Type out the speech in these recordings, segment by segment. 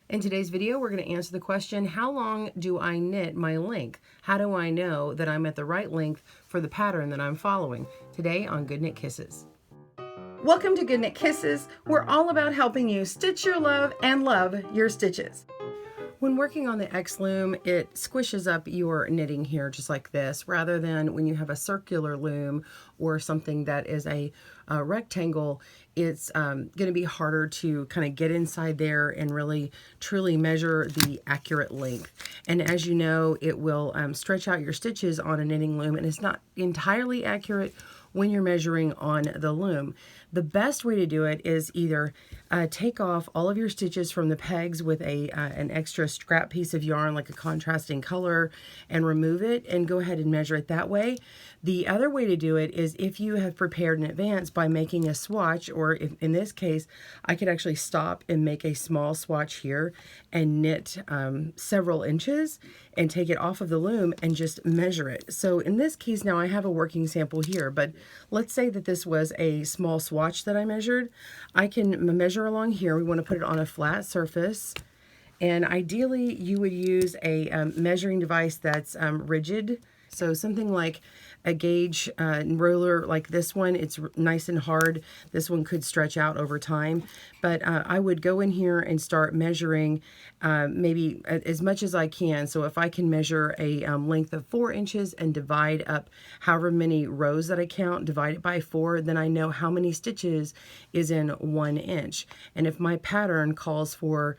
In today's video, we're going to answer the question, how long do I knit my length? How do I know that I'm at the right length for the pattern that I'm following? Today on GoodKnit Kisses. Welcome to GoodKnit Kisses. We're all about helping you stitch your love and love your stitches. When working on the X loom, it squishes up your knitting here just like this, rather than when you have a circular loom or something that is a rectangle. It's going to be harder to kind of get inside there and really truly measure the accurate length. And as you know, it will stretch out your stitches on a knitting loom, and it's not entirely accurate when you're measuring on the loom. The best way to do it is either take off all of your stitches from the pegs with an extra scrap piece of yarn, like a contrasting color, and remove it and go ahead and measure it that way. The other way to do it is if you have prepared in advance by making a swatch, or if, in this case, I could actually stop and make a small swatch here and knit several inches and take it off of the loom and just measure it. So in this case now I have a working sample here, but let's say that this was a small swatch that I measured. I can measure along here. We want to put it on a flat surface, and ideally you would use a measuring device that's rigid. So something like a gauge ruler like this one. It's nice and hard. This one could stretch out over time, but I would go in here and start measuring maybe as much as I can. So if I can measure a length of 4 inches and divide up however many rows that I count, divide it by 4, then I know how many stitches is in 1 inch. And if my pattern calls for,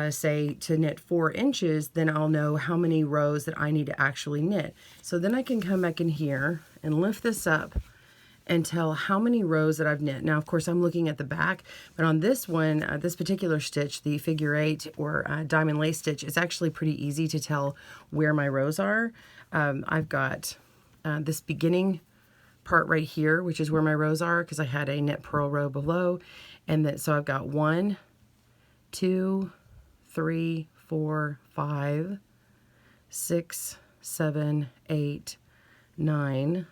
say, to knit 4 inches, then I'll know how many rows that I need to actually knit. So then I can come back in here and lift this up and tell how many rows that I've knit. Now, of course, I'm looking at the back, but on this one, this particular stitch, the figure 8 or diamond lace stitch, it's actually pretty easy to tell where my rows are. I've got this beginning part right here, which is where my rows are, because I had a knit purl row below. And that, so I've got 1, 2, 3, 4, 5, 6, 7, 8, 9,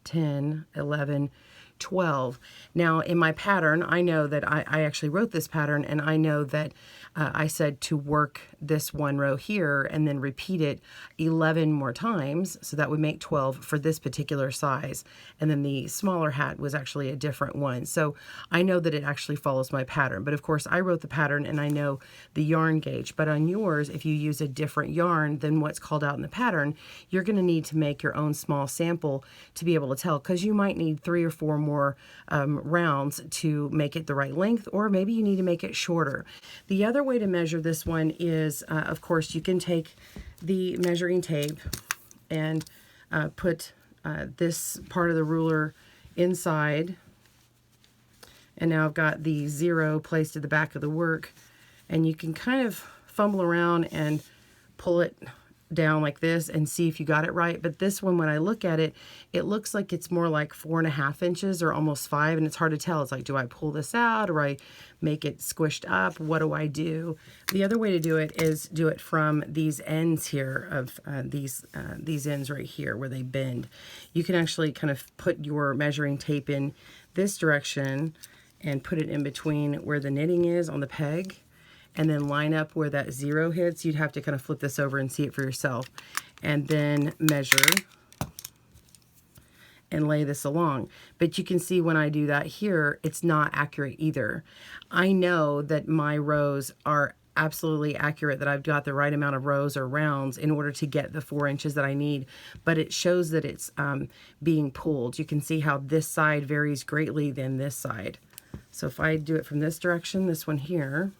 10, 11, 12. Now in my pattern, I know that I actually wrote this pattern, and I know that I said to work this one row here and then repeat it 11 more times, so that would make 12 for this particular size. And then the smaller hat was actually a different one. So I know that it actually follows my pattern. But of course I wrote the pattern and I know the yarn gauge. But on yours, if you use a different yarn than what's called out in the pattern, you're going to need to make your own small sample to be able to tell, because you might need 3 or 4 more rounds to make it the right length, or maybe you need to make it shorter. The other way to measure this one is, of course, you can take the measuring tape and put this part of the ruler inside. And now I've got the 0 placed at the back of the work, and you can kind of fumble around and pull it down like this and see if you got it right. But this one, when I look at it, it looks like it's more like 4.5 inches or almost 5, and it's hard to tell. It's like, do I pull this out, or I make it squished up? What do I do? The other way to do it is do it from these ends here of these ends right here where they bend. You can actually kind of put your measuring tape in this direction and put it in between where the knitting is on the peg, and then line up where that 0 hits. You'd have to kind of flip this over and see it for yourself, and then measure and lay this along. But you can see when I do that here, it's not accurate either. I know that my rows are absolutely accurate, that I've got the right amount of rows or rounds in order to get the 4 inches that I need, but it shows that it's being pulled. You can see how this side varies greatly than this side. So if I do it from this direction, this one here,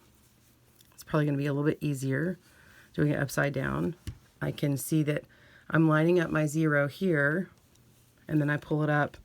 it's probably going to be a little bit easier doing it upside down. I can see that I'm lining up my 0 here, and then I pull it up,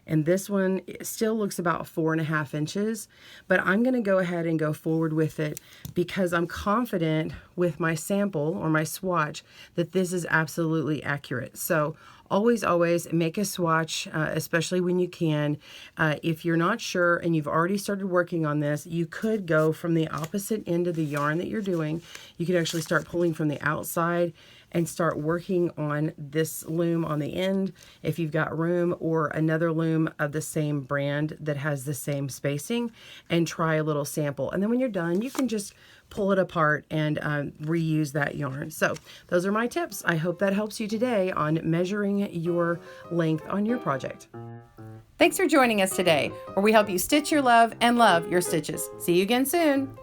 and this one still looks about 4.5 inches, but I'm going to go ahead and go forward with it because I'm confident with my sample or my swatch that this is absolutely accurate. So always make a swatch, especially when you can. If you're not sure and you've already started working on this, you could go from the opposite end of the yarn that you're doing. You could actually start pulling from the outside and start working on this loom on the end if you've got room, or another loom of the same brand that has the same spacing, and try a little sample. And then when you're done, you can just pull it apart and reuse that yarn. So those are my tips. I hope that helps you today on measuring your length on your project. Thanks for joining us today, where we help you stitch your love and love your stitches. See you again soon.